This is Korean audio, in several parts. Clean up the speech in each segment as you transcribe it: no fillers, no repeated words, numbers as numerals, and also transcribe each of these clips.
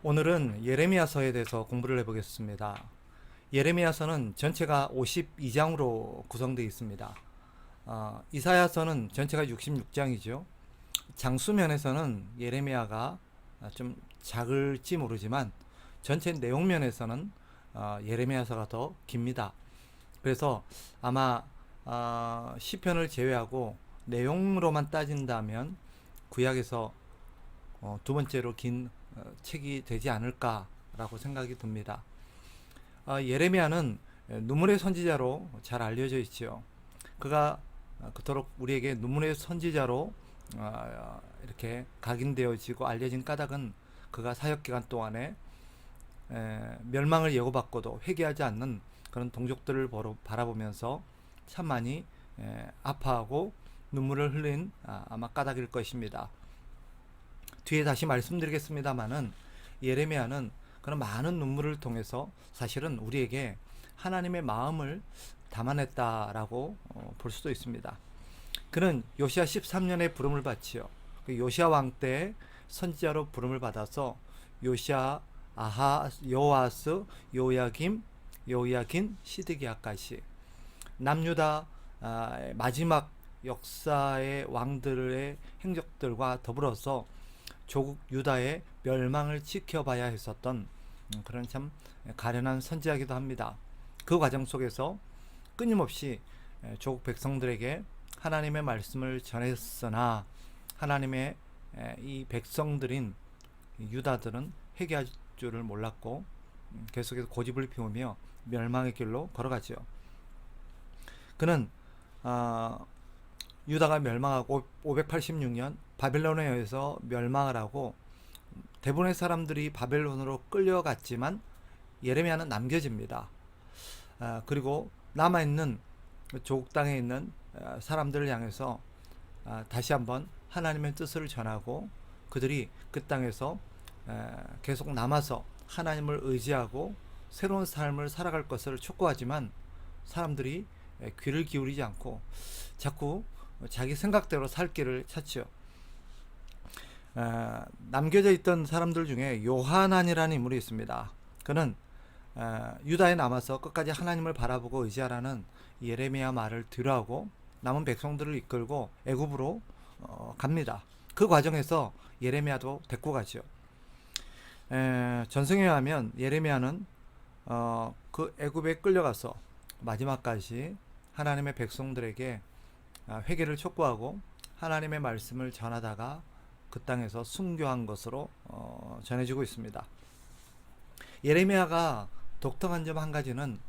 오늘은 예레미야서에 대해서 공부를 해보겠습니다. 예레미야서는 전체가 52장으로 구성되어 있습니다. 이사야서는 전체가 66장이죠. 장수면에서는 예레미야가 좀 작을지 모르지만 전체 내용면에서는 예레미야서가 더 깁니다. 그래서 아마 시편을 제외하고 내용으로만 따진다면 구약에서 두 번째로 긴 책이 되지 않을까라고 생각이 듭니다. 예레미야는 눈물의 선지자로 잘 알려져 있지요. 그가 그토록 우리에게 눈물의 선지자로 이렇게 각인되어지고 알려진 까닭은 그가 사역 기간 동안에 멸망을 예고받고도 회개하지 않는 그런 동족들을 바라보면서 참 많이 아파하고 눈물을 흘린 아마 까닭일 것입니다. 뒤에 다시 말씀드리겠습니다마는 예레미야는 그런 많은 눈물을 통해서 사실은 우리에게 하나님의 마음을 담아냈다라고 볼 수도 있습니다. 그는 요시야 13년에 부름을 받지요. 그 요시야 왕 때 선지자로 부름을 받아서 요시야, 아하, 요아스, 요야김, 요야긴, 시드기야까지 남유다 마지막 역사의 왕들의 행적들과 더불어서 조국 유다의 멸망을 지켜봐야 했었던 그런 참 가련한 선지자이기도 합니다. 그 과정 속에서 끊임없이 조국 백성들에게 하나님의 말씀을 전했으나 하나님의 이 백성들인 유다들은 회개할 줄을 몰랐고 계속해서 고집을 피우며 멸망의 길로 걸어가죠. 그는 유다가 멸망하고 586년 바벨론에 의해서 멸망을 하고 대부분의 사람들이 바벨론으로 끌려갔지만 예레미야는 남겨집니다. 그리고 남아있는 조국 땅에 있는 사람들을 향해서 다시 한번 하나님의 뜻을 전하고 그들이 그 땅에서 계속 남아서 하나님을 의지하고 새로운 삶을 살아갈 것을 촉구하지만 사람들이 귀를 기울이지 않고 자꾸 자기 생각대로 살 길을 찾죠. 남겨져 있던 사람들 중에 요하난이라는 인물이 있습니다. 그는 유다에 남아서 끝까지 하나님을 바라보고 의지하라는 예레미야 말을 들어하고 남은 백성들을 이끌고 애굽으로 갑니다. 그 과정에서 예레미야도 데리고 가죠. 전승에 의하면 예레미야는 그 애굽에 끌려가서 마지막까지 하나님의 백성들에게 회개를 촉구하고 하나님의 말씀을 전하다가 그 땅에서 순교한 것으로 전해지고 있습니다. 예레미야가 독특한 점 한 가지는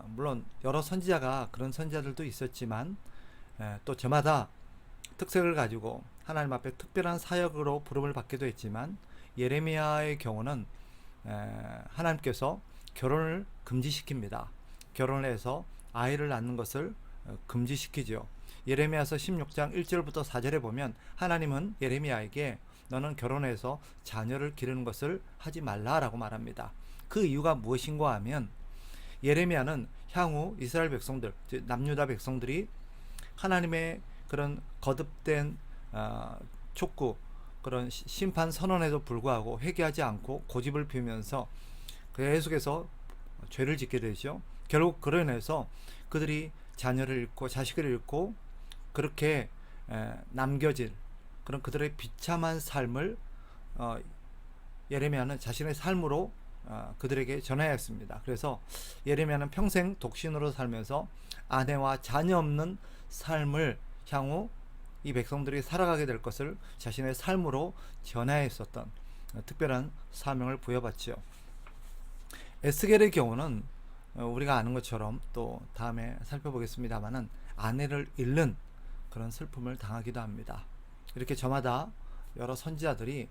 물론 여러 선지자가 그런 선지자들도 있었지만 또 저마다 특색을 가지고 하나님 앞에 특별한 사역으로 부름을 받기도 했지만 예레미야의 경우는 하나님께서 결혼을 금지시킵니다. 결혼을 해서 아이를 낳는 것을 금지시키죠. 예레미야서 16장 1절부터 4절에 보면 하나님은 예레미야에게 너는 결혼해서 자녀를 기르는 것을 하지 말라라고 말합니다. 그 이유가 무엇인가 하면 예레미야는 향후 이스라엘 백성들, 즉 남유다 백성들이 하나님의 그런 거듭된 촉구, 그런 심판 선언에도 불구하고 회개하지 않고 고집을 피우면서 계속해서 죄를 짓게 되죠. 결국 그로 인해서 그들이 자녀를 잃고 자식을 잃고 그렇게 남겨질 그런 그들의 비참한 삶을 예레미야는 자신의 삶으로 그들에게 전해야 했습니다. 그래서 예레미야는 평생 독신으로 살면서 아내와 자녀 없는 삶을 향후 이 백성들이 살아가게 될 것을 자신의 삶으로 전해야 했었던 특별한 사명을 부여받죠. 에스겔의 경우는 우리가 아는 것처럼 또 다음에 살펴보겠습니다만은 아내를 잃는 그런 슬픔을 당하기도 합니다. 이렇게 저마다 여러 선지자들이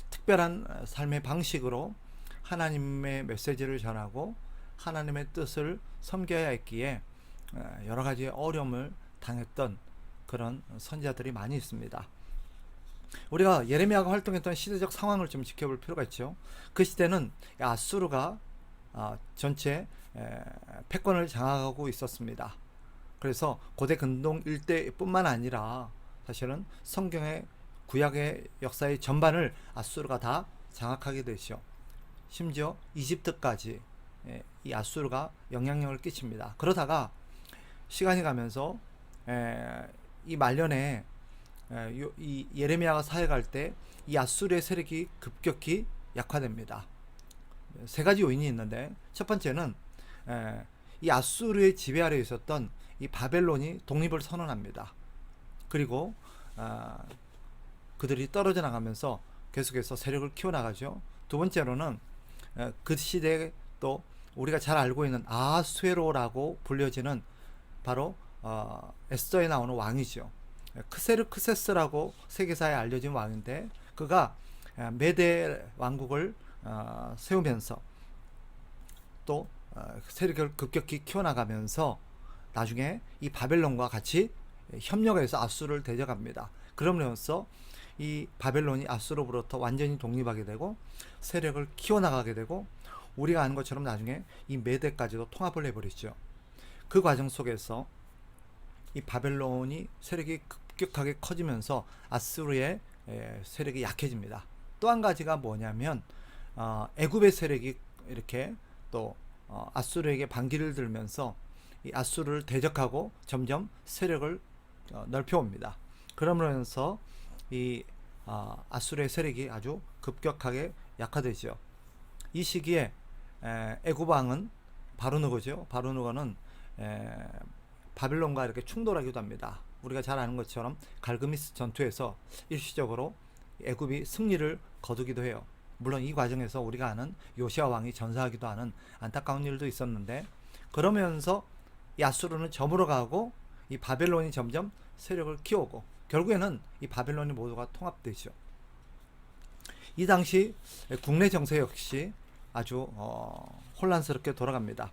특별한 삶의 방식으로 하나님의 메시지를 전하고 하나님의 뜻을 섬겨야 했기에 여러 가지의 어려움을 당했던 그런 선지자들이 많이 있습니다. 우리가 예레미야가 활동했던 시대적 상황을 좀 지켜볼 필요가 있죠. 그 시대는 아수르가 전체 패권을 장악하고 있었습니다. 그래서 고대 근동 일대뿐만 아니라 사실은 성경의 구약의 역사의 전반을 아수르가 다 장악하게 되죠. 심지어 이집트까지 이 아수르가 영향력을 끼칩니다. 그러다가 시간이 가면서 이 말년에 이 예레미야가 사역할 때 이 아수르의 세력이 급격히 약화됩니다. 세 가지 요인이 있는데, 첫 번째는 이 아수르의 지배 아래에 있었던 이 바벨론이 독립을 선언합니다. 그리고 그들이 떨어져 나가면서 계속해서 세력을 키워나가죠. 두 번째로는 그 시대에 또 우리가 잘 알고 있는 아수에로라고 불려지는 바로 에스더에 나오는 왕이죠. 크세르크세스라고 세계사에 알려진 왕인데, 그가 메데 왕국을 세우면서 또 세력을 급격히 키워나가면서 나중에 이 바벨론과 같이 협력해서 아수르를 대적합니다. 그러면서 이 바벨론이 아수르로부터 완전히 독립하게 되고 세력을 키워나가게 되고, 우리가 아는 것처럼 나중에 이 메대까지도 통합을 해버리죠. 그 과정 속에서 이 바벨론이 세력이 급격하게 커지면서 아수르의 세력이 약해집니다. 또 한 가지가 뭐냐면 애굽의 세력이 이렇게 또 아수르에게 반기를 들면서 이 아수르를 대적하고 점점 세력을 넓혀옵니다. 그러면서 이 아수르의 세력이 아주 급격하게 약화되죠. 이 시기에 애굽 왕은 바로누고죠. 바로누고는 바빌론과 이렇게 충돌하기도 합니다. 우리가 잘 아는 것처럼 갈그미스 전투에서 일시적으로 애굽이 승리를 거두기도 해요. 물론 이 과정에서 우리가 아는 요시아 왕이 전사하기도 하는 안타까운 일도 있었는데, 그러면서 이 아수르는 저물어 가고 이 바벨론이 점점 세력을 키우고 결국에는 이 바벨론이 모두가 통합되죠. 이 당시 국내 정세 역시 아주 혼란스럽게 돌아갑니다.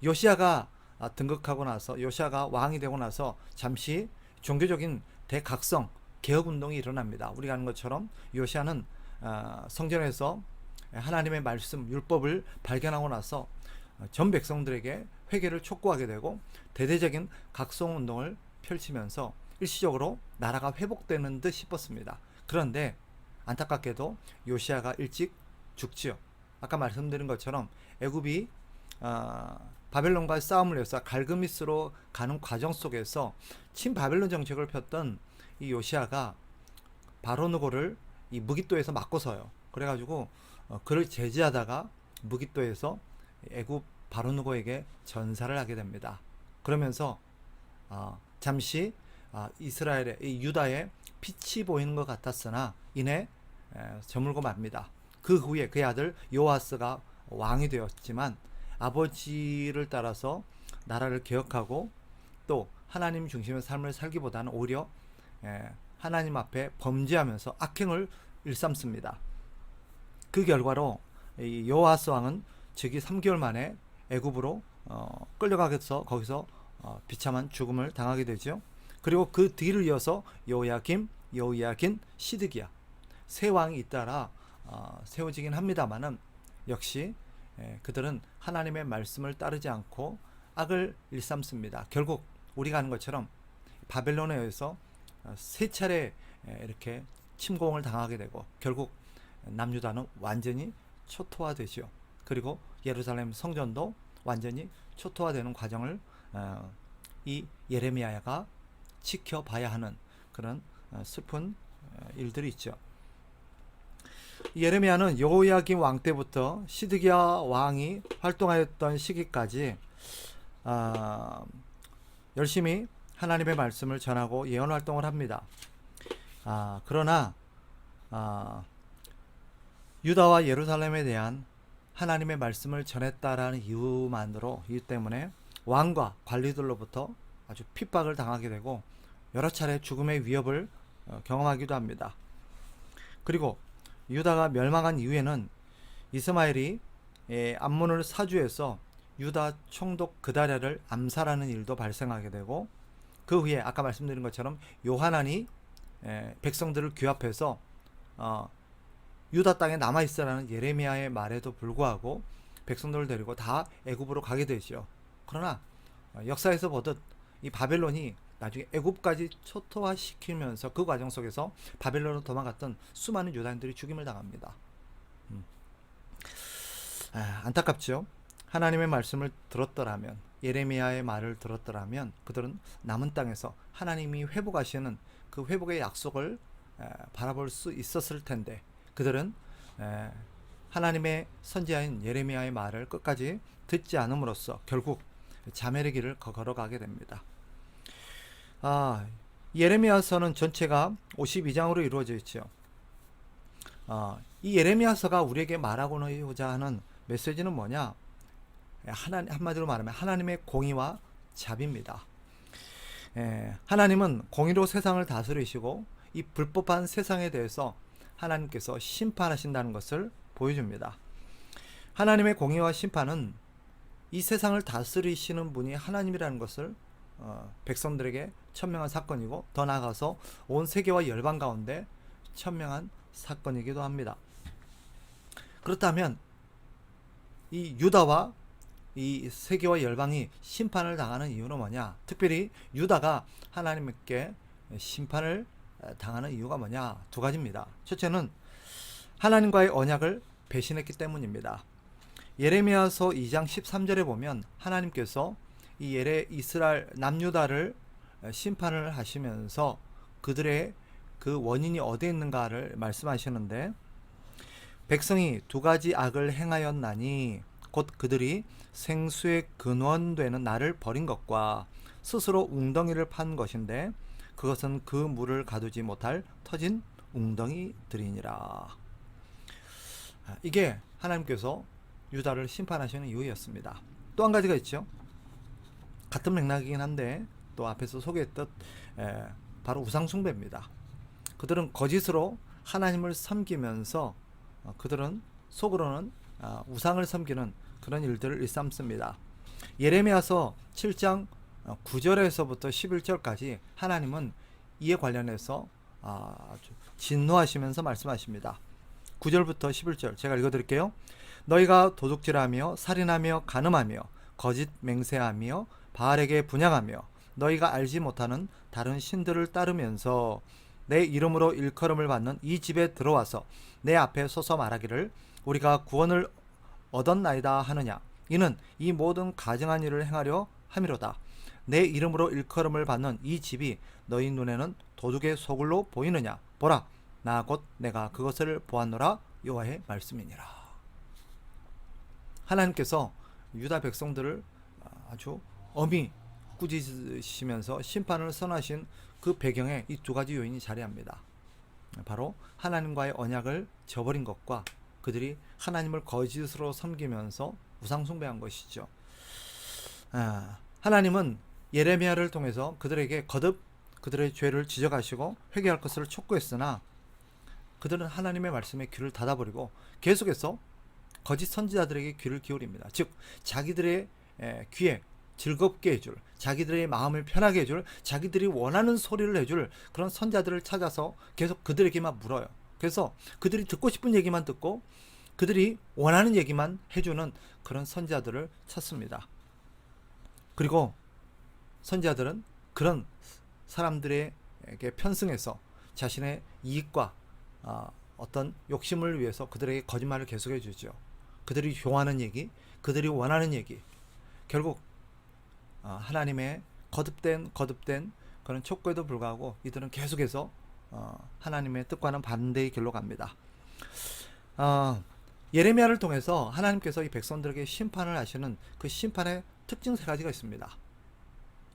요시아가 등극하고 나서, 요시아가 왕이 되고 나서 잠시 종교적인 대각성 개혁운동이 일어납니다. 우리가 아는 것처럼 요시아는 성전에서 하나님의 말씀 율법을 발견하고 나서 전 백성들에게 회개를 촉구하게 되고 대대적인 각성운동을 펼치면서 일시적으로 나라가 회복되는 듯 싶었습니다. 그런데 안타깝게도 요시아가 일찍 죽지요. 아까 말씀드린 것처럼 애굽이 바벨론과의 싸움을 해서 갈그미스로 가는 과정 속에서 친바벨론 정책을 폈던 이 요시아가 바로누고를 이 무깃도에서 맞고서요. 그래가지고 그를 제지하다가 무깃도에서 애굽 바로누고에게 전사를 하게 됩니다. 그러면서 잠시 이스라엘의 이 유다의 빛이 보이는 것 같았으나 이내 저물고 맙니다. 그 후에 그의 아들 요아스가 왕이 되었지만 아버지를 따라서 나라를 개혁하고 또 하나님 중심의 삶을 살기보다는 오히려 하나님 앞에 범죄하면서 악행을 일삼습니다. 그 결과로 이 요아스 왕은 즉위 3개월 만에 애굽으로 끌려가게 돼서 거기서 비참한 죽음을 당하게 되죠. 그리고 그 뒤를 이어서 요야김, 요야긴, 시드기야 세 왕이 잇따라 세워지긴 합니다만은 역시 그들은 하나님의 말씀을 따르지 않고 악을 일삼습니다. 결국 우리가 아는 것처럼 바벨론에 의해서 세 차례 이렇게 침공을 당하게 되고 결국 남유다는 완전히 초토화되죠. 그리고 예루살렘 성전도 완전히 초토화되는 과정을 이 예레미야가 지켜봐야 하는 그런 슬픈 일들이 있죠. 예레미야는 여호야김 왕 때부터 시드기야 왕이 활동하였던 시기까지 열심히 하나님의 말씀을 전하고 예언 활동을 합니다. 그러나 유다와 예루살렘에 대한 하나님의 말씀을 전했다라는 이유 때문에 왕과 관리들로부터 아주 핍박을 당하게 되고 여러 차례 죽음의 위협을 경험하기도 합니다. 그리고 유다가 멸망한 이후에는 이스마엘이 암몬을 사주해서 유다 총독 그다랴를 암살하는 일도 발생하게 되고 그 후에 아까 말씀드린 것처럼 요하난이 백성들을 규합해서 유다 땅에 남아있으라는 예레미야의 말에도 불구하고 백성들을 데리고 다 애굽으로 가게 되죠. 그러나 역사에서 보듯 이 바벨론이 나중에 애굽까지 초토화시키면서 그 과정 속에서 바벨론으로 도망갔던 수많은 유다인들이 죽임을 당합니다. 안타깝죠. 하나님의 말씀을 들었더라면, 예레미야의 말을 들었더라면 그들은 남은 땅에서 하나님이 회복하시는 그 회복의 약속을 바라볼 수 있었을 텐데, 그들은 하나님의 선지자인 예레미야의 말을 끝까지 듣지 않음으로써 결국 자멸의 길을 걸어가게 됩니다. 예레미야서는 전체가 52장으로 이루어져 있죠. 이 예레미야서가 우리에게 말하고자 하는 메시지는 뭐냐? 한마디로 말하면 하나님의 공의와 자비입니다. 하나님은 공의로 세상을 다스리시고 이 불법한 세상에 대해서 하나님께서 심판하신다는 것을 보여줍니다. 하나님의 공의와 심판은 이 세상을 다스리시는 분이 하나님이라는 것을 백성들에게 천명한 사건이고, 더 나아가서 온 세계와 열방 가운데 천명한 사건이기도 합니다. 그렇다면 이 유다와 이 세계와 열방이 심판을 당하는 이유는 뭐냐? 특별히 유다가 하나님께 심판을 당하는 이유가 뭐냐? 두 가지입니다. 첫째는 하나님과의 언약을 배신했기 때문입니다. 예레미야서 2장 13절에 보면 하나님께서 이 이스라엘 남유다를 심판을 하시면서 그들의 그 원인이 어디에 있는가를 말씀하시는데, 백성이 두 가지 악을 행하였나니 곧 그들이 생수의 근원되는 나를 버린 것과 스스로 웅덩이를 판 것인데 그것은 그 물을 가두지 못할 터진 웅덩이들이니라. 이게 하나님께서 유다를 심판하시는 이유였습니다. 또 한 가지가 있죠. 같은 맥락이긴 한데 또 앞에서 소개했듯 바로 우상숭배입니다. 그들은 거짓으로 하나님을 섬기면서 그들은 속으로는 우상을 섬기는 그런 일들을 일삼습니다. 예레미야서 7장 9절에서부터 11절까지 하나님은 이에 관련해서 아주 진노하시면서 말씀하십니다. 9절부터 11절 제가 읽어드릴게요. 너희가 도둑질하며 살인하며 간음하며 거짓 맹세하며 바알에게 분향하며 너희가 알지 못하는 다른 신들을 따르면서 내 이름으로 일컬음을 받는 이 집에 들어와서 내 앞에 서서 말하기를 우리가 구원을 얻었나이다 하느냐. 이는 이 모든 가증한 일을 행하려 함이로다. 내 이름으로 일컬음을 받는 이 집이 너희 눈에는 도둑의 소굴로 보이느냐. 보라, 나 곧 내가 그것을 보았노라. 여호와의 말씀이니라. 하나님께서 유다 백성들을 아주 엄히 꾸짖으시면서 심판을 선하신 그 배경에 이 두 가지 요인이 자리합니다. 바로 하나님과의 언약을 저버린 것과 그들이 하나님을 거짓으로 섬기면서 우상숭배한 것이죠. 하나님은 예레미야를 통해서 그들에게 거듭 그들의 죄를 지적하시고 회개할 것을 촉구했으나 그들은 하나님의 말씀에 귀를 닫아버리고 계속해서 거짓 선지자들에게 귀를 기울입니다. 즉 자기들의 귀에 즐겁게 해줄, 자기들의 마음을 편하게 해줄, 자기들이 원하는 소리를 해줄 그런 선자들을 찾아서 계속 그들에게만 물어요. 그래서 그들이 듣고 싶은 얘기만 듣고 그들이 원하는 얘기만 해주는 그런 선지자들을 찾습니다. 그리고 선지자들은 그런 사람들에게 편승해서 자신의 이익과 어떤 욕심을 위해서 그들에게 거짓말을 계속해 주죠. 그들이 좋아하는 얘기, 그들이 원하는 얘기, 결국 하나님의 거듭된 그런 촉구에도 불구하고 이들은 계속해서 하나님의 뜻과는 반대의 길로 갑니다. 예레미야를 통해서 하나님께서 이 백성들에게 심판을 하시는 그 심판의 특징 세 가지가 있습니다.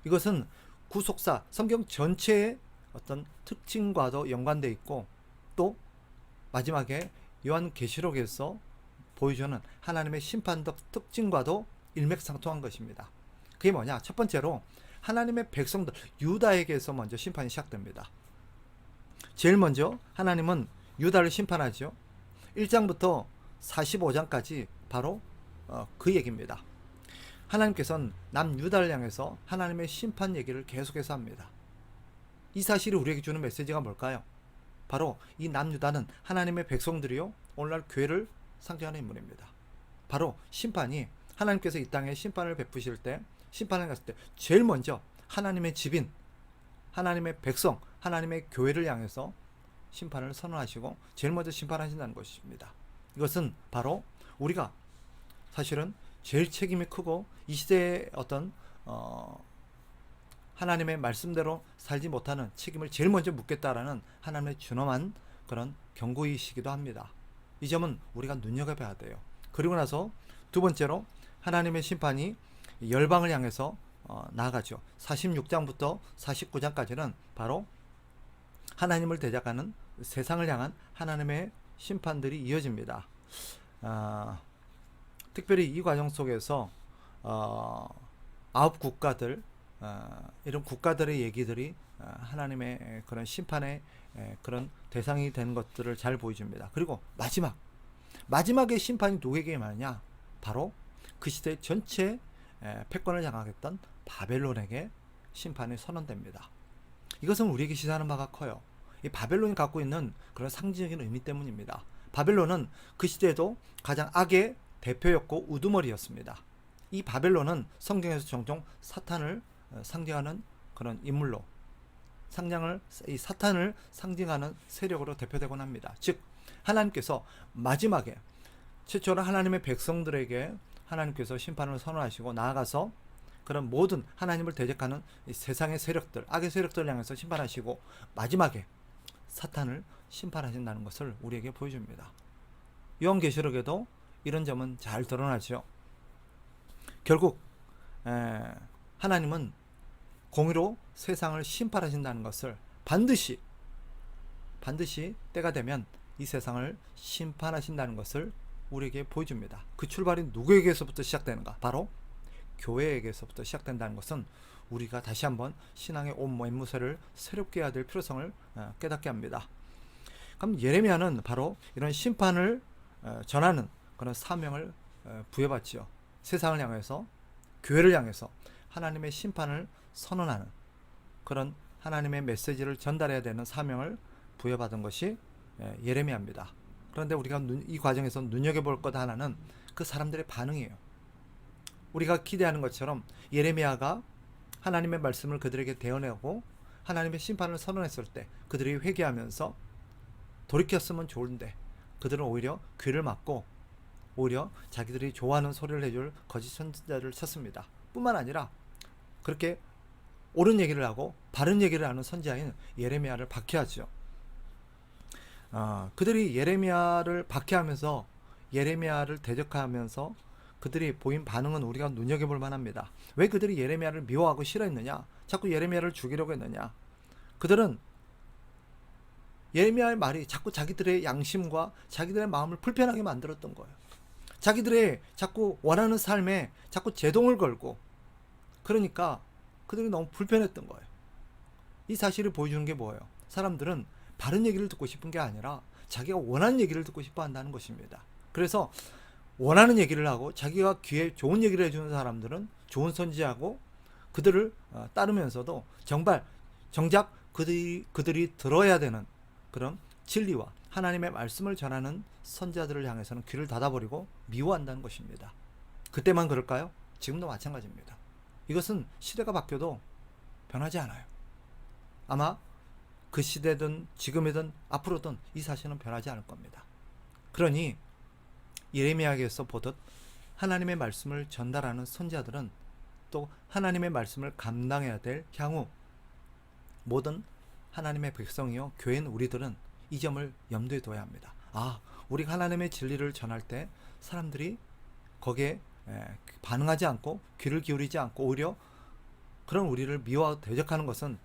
이것은 구속사, 성경 전체의 어떤 특징과도 연관되어 있고 또 마지막에 요한계시록에서 보여주는 하나님의 심판적 특징과도 일맥상통한 것입니다. 그게 뭐냐? 첫 번째로 하나님의 백성들 유다에게서 먼저 심판이 시작됩니다. 제일 먼저 하나님은 유다를 심판하죠. 1장부터 45장까지 바로 그 얘기입니다. 하나님께서는 남유다를 향해서 하나님의 심판 얘기를 계속해서 합니다. 이 사실이 우리에게 주는 메시지가 뭘까요? 바로 이 남유다는 하나님의 백성들이요 오늘날 교회를 상징하는 인물입니다. 바로 심판이 하나님께서 이 땅에 심판을 베푸실 때 심판을 갔을 때 제일 먼저 하나님의 집인 하나님의 백성 하나님의 교회를 향해서 심판을 선언하시고 제일 먼저 심판하신다는 것입니다. 이것은 바로 우리가 사실은 제일 책임이 크고 이 시대의 어떤 하나님의 말씀대로 살지 못하는 책임을 제일 먼저 묻겠다라는 하나님의 준엄한 그런 경고이시기도 합니다. 이 점은 우리가 눈여겨봐야 돼요. 그리고 나서 두 번째로 하나님의 심판이 열방을 향해서 나아가죠. 46장부터 49장까지는 바로 하나님을 대적하는 세상을 향한 하나님의 심판들이 이어집니다. 특별히 이 과정 속에서 9국가들, 이런 국가들의 얘기들이 하나님의 그런 심판의 그런 대상이 되는 것들을 잘 보여줍니다. 그리고 마지막의 심판이 누구에게 임하느냐? 바로 그 시대 전체 패권을 장악했던 바벨론에게 심판이 선언됩니다. 이것은 우리에게 시사하는 바가 커요. 이 바벨론이 갖고 있는 그런 상징적인 의미 때문입니다. 바벨론은 그 시대에도 가장 악의 대표였고 우두머리였습니다. 이 바벨론은 성경에서 종종 사탄을 상징하는 그런 인물로, 이 사탄을 상징하는 세력으로 대표되곤 합니다. 즉 하나님께서 마지막에 최초로 하나님의 백성들에게 하나님께서 심판을 선언하시고 나아가서 그런 모든 하나님을 대적하는 세상의 세력들, 악의 세력들을 향해서 심판하시고 마지막에 사탄을 심판하신다는 것을 우리에게 보여줍니다. 요한계시록에도 이런 점은 잘 드러나죠. 결국 하나님은 공의로 세상을 심판하신다는 것을 반드시 때가 되면 이 세상을 심판하신다는 것을 우리에게 보여줍니다. 그 출발이 누구에게서부터 시작되는가? 바로 교회에게서부터 시작된다는 것은 우리가 다시 한번 신앙의 온 맹무새를 새롭게 해야 될 필요성을 깨닫게 합니다. 그럼 예레미야는 바로 이런 심판을 전하는 그런 사명을 부여받지요. 세상을 향해서, 교회를 향해서 하나님의 심판을 선언하는 그런 하나님의 메시지를 전달해야 되는 사명을 부여받은 것이 예레미야입니다. 그런데 우리가 이 과정에서 눈여겨볼 것 하나는 그 사람들의 반응이에요. 우리가 기대하는 것처럼 예레미야가 하나님의 말씀을 그들에게 대언하고 하나님의 심판을 선언했을 때 그들이 회개하면서 돌이켰으면 좋은데 그들은 오히려 귀를 막고 오히려 자기들이 좋아하는 소리를 해줄 거짓 선지자를 찾습니다. 뿐만 아니라 그렇게 옳은 얘기를 하고 바른 얘기를 하는 선지자인 예레미야를 박해하죠. 그들이 예레미야를 박해하면서 예레미야를 대적하면서 그들이 보인 반응은 우리가 눈여겨볼 만합니다. 왜 그들이 예레미야를 미워하고 싫어했느냐? 자꾸 예레미야를 죽이려고 했느냐? 그들은 예레미야의 말이 자꾸 자기들의 양심과 자기들의 마음을 불편하게 만들었던 거예요. 자기들의 자꾸 원하는 삶에 자꾸 제동을 걸고, 그러니까 그들이 너무 불편했던 거예요. 이 사실을 보여주는 게 뭐예요? 사람들은 바른 얘기를 듣고 싶은 게 아니라 자기가 원하는 얘기를 듣고 싶어 한다는 것입니다. 그래서 원하는 얘기를 하고 자기가 귀에 좋은 얘기를 해주는 사람들은 좋은 선지하고 그들을 따르면서도 정작 그들이 들어야 되는 그런 진리와 하나님의 말씀을 전하는 선지자들을 향해서는 귀를 닫아버리고 미워한다는 것입니다. 그때만 그럴까요? 지금도 마찬가지입니다. 이것은 시대가 바뀌어도 변하지 않아요. 아마 그 시대든 지금이든 앞으로든 이 사실은 변하지 않을 겁니다. 그러니 예레미야에서 보듯 하나님의 말씀을 전달하는 선지자들은 또 하나님의 말씀을 감당해야 될 향후 모든 하나님의 백성이요 교회인 우리들은 이 점을 염두에 둬야 합니다. 우리가 하나님의 진리를 전할 때 사람들이 거기에 반응하지 않고 귀를 기울이지 않고 오히려 그런 우리를 미워하고 대적하는 것은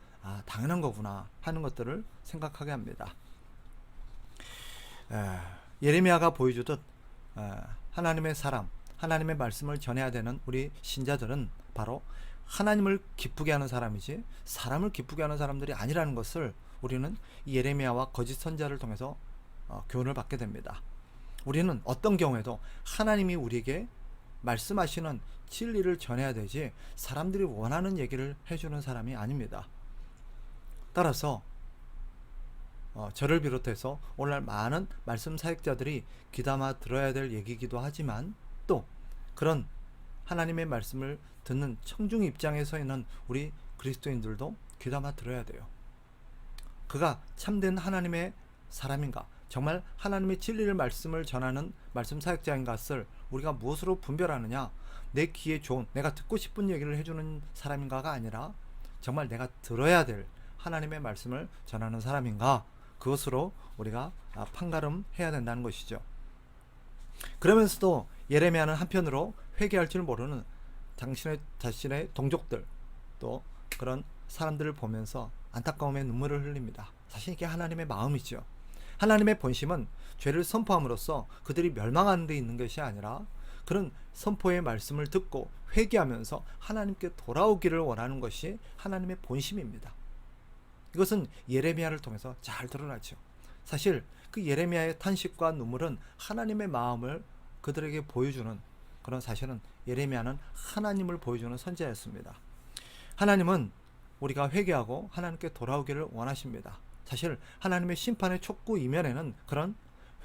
당연한 거구나 하는 것들을 생각하게 합니다. 예레미야가 보여주듯 하나님의 사람, 하나님의 말씀을 전해야 되는 우리 신자들은 바로 하나님을 기쁘게 하는 사람이지 사람을 기쁘게 하는 사람들이 아니라는 것을 우리는 이 예레미야와 거짓 선지자를 통해서 교훈을 받게 됩니다. 우리는 어떤 경우에도 하나님이 우리에게 말씀하시는 진리를 전해야 되지 사람들이 원하는 얘기를 해주는 사람이 아닙니다. 따라서 저를 비롯해서 오늘날 많은 말씀 사역자들이 귀담아 들어야 될 얘기이기도 하지만 또 그런 하나님의 말씀을 듣는 청중 입장에 서 있는 우리 그리스도인들도 귀담아 들어야 돼요. 그가 참된 하나님의 사람인가, 정말 하나님의 진리를 말씀을 전하는 말씀 사역자인 것을 우리가 무엇으로 분별하느냐? 내 귀에 좋은, 내가 듣고 싶은 얘기를 해주는 사람인가가 아니라 정말 내가 들어야 될 하나님의 말씀을 전하는 사람인가? 그것으로 우리가 판가름해야 된다는 것이죠. 그러면서도 예레미야는 한편으로 회개할 줄 모르는 자신의 동족들, 또 그런 사람들을 보면서 안타까움에 눈물을 흘립니다. 사실 이게 하나님의 마음이죠. 하나님의 본심은 죄를 선포함으로써 그들이 멸망하는 데 있는 것이 아니라 그런 선포의 말씀을 듣고 회개하면서 하나님께 돌아오기를 원하는 것이 하나님의 본심입니다. 이것은 예레미야를 통해서 잘 드러나죠. 사실 그 예레미야의 탄식과 눈물은 하나님의 마음을 그들에게 보여주는 그런, 사실은 예레미야는 하나님을 보여주는 선지자였습니다. 하나님은 우리가 회개하고 하나님께 돌아오기를 원하십니다. 사실 하나님의 심판의 촉구 이면에는 그런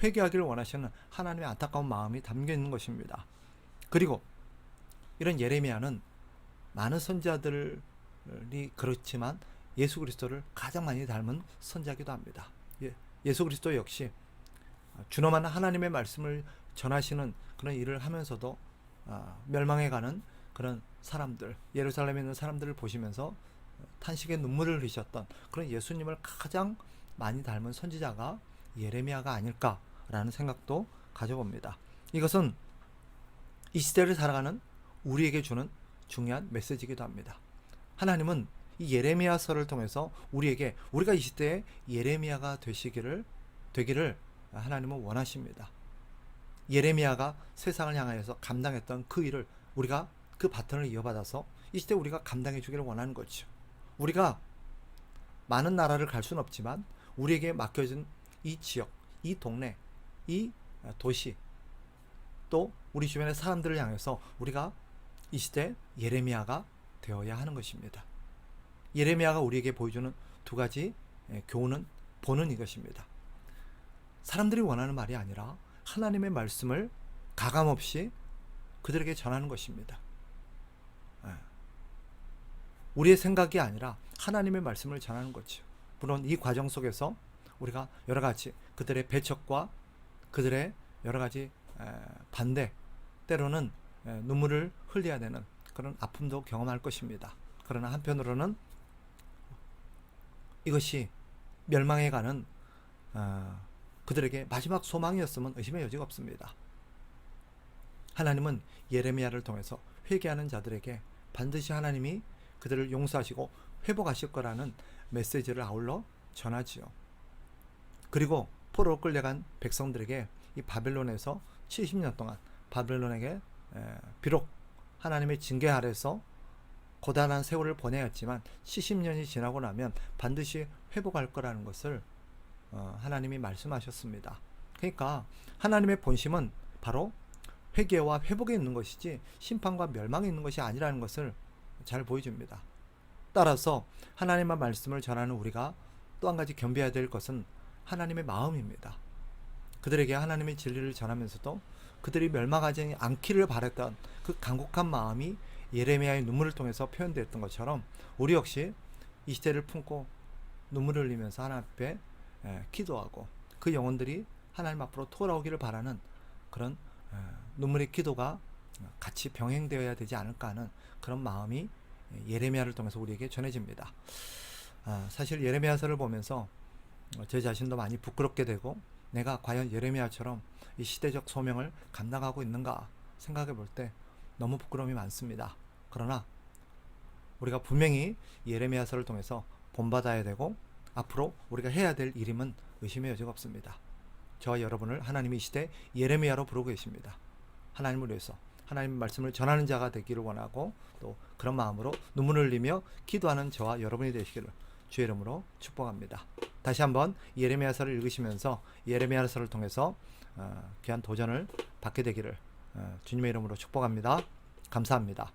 회개하기를 원하시는 하나님의 안타까운 마음이 담겨 있는 것입니다. 그리고 이런 예레미야는 많은 선지자들이 그렇지만 예수 그리스도를 가장 많이 닮은 선지자이기도 합니다. 예수 그리스도 역시 준엄한 하나님의 말씀을 전하시는 그런 일을 하면서도 멸망해가는 그런 사람들, 예루살렘에 있는 사람들을 보시면서 탄식의 눈물을 흘리셨던 그런 예수님을 가장 많이 닮은 선지자가 예레미야가 아닐까라는 생각도 가져봅니다. 이것은 이 시대를 살아가는 우리에게 주는 중요한 메시지이기도 합니다. 하나님은 이 예레미야서를 통해서 우리가 이 시대에 예레미야가 되기를 하나님은 원하십니다. 예레미야가 세상을 향하여서 감당했던 그 일을 우리가 그 바톤을 이어받아서 이 시대 우리가 감당해 주기를 원하는 거죠. 우리가 많은 나라를 갈 수는 없지만 우리에게 맡겨진 이 지역, 이 동네, 이 도시, 또 우리 주변의 사람들을 향해서 우리가 이 시대 예레미야가 되어야 하는 것입니다. 예레미야가 우리에게 보여주는 두 가지 교훈은, 본은 이것입니다. 사람들이 원하는 말이 아니라 하나님의 말씀을 가감없이 그들에게 전하는 것입니다. 우리의 생각이 아니라 하나님의 말씀을 전하는 거죠. 물론 이 과정 속에서 우리가 여러 가지 그들의 배척과 그들의 여러 가지 반대, 때로는 눈물을 흘려야 되는 그런 아픔도 경험할 것입니다. 그러나 한편으로는 이것이 멸망해가는 그들에게 마지막 소망이었으면 의심의 여지가 없습니다. 하나님은 예레미야를 통해서 회개하는 자들에게 반드시 하나님이 그들을 용서하시고 회복하실 거라는 메시지를 아울러 전하지요. 그리고 포로로 끌려간 백성들에게 이 바벨론에서 70년 동안 바벨론에게 비록 하나님의 징계 아래서 고단한 세월을 보내야 했지만 70년이 지나고 나면 반드시 회복할 거라는 것을 하나님이 말씀하셨습니다. 그러니까 하나님의 본심은 바로 회개와 회복에 있는 것이지 심판과 멸망에 있는 것이 아니라는 것을 잘 보여줍니다. 따라서 하나님의 말씀을 전하는 우리가 또 한 가지 겸비해야 될 것은 하나님의 마음입니다. 그들에게 하나님의 진리를 전하면서도 그들이 멸망하지 않기를 바랬던 그 간곡한 마음이 예레미야의 눈물을 통해서 표현되었던 것처럼 우리 역시 이 시대를 품고 눈물을 흘리면서 하나님 앞에 기도하고 그 영혼들이 하나님 앞으로 돌아오기를 바라는 그런 눈물의 기도가 같이 병행되어야 되지 않을까 하는 그런 마음이 예레미야를 통해서 우리에게 전해집니다. 사실 예레미야서를 보면서 제 자신도 많이 부끄럽게 되고 내가 과연 예레미야처럼 이 시대적 소명을 감당하고 있는가 생각해 볼 때 너무 부끄러움이 많습니다. 그러나 우리가 분명히 예레미야서를 통해서 본받아야 되고 앞으로 우리가 해야 될 일임은 의심의 여지가 없습니다. 저와 여러분을 하나님이 이 시대 예레미야로 부르고 계십니다. 하나님을 위해서 하나님의 말씀을 전하는 자가 되기를 원하고 또 그런 마음으로 눈물을 흘리며 기도하는 저와 여러분이 되시기를 주의 이름으로 축복합니다. 다시 한번 예레미야서를 읽으시면서 예레미야서를 통해서 귀한 도전을 받게 되기를 주님의 이름으로 축복합니다. 감사합니다.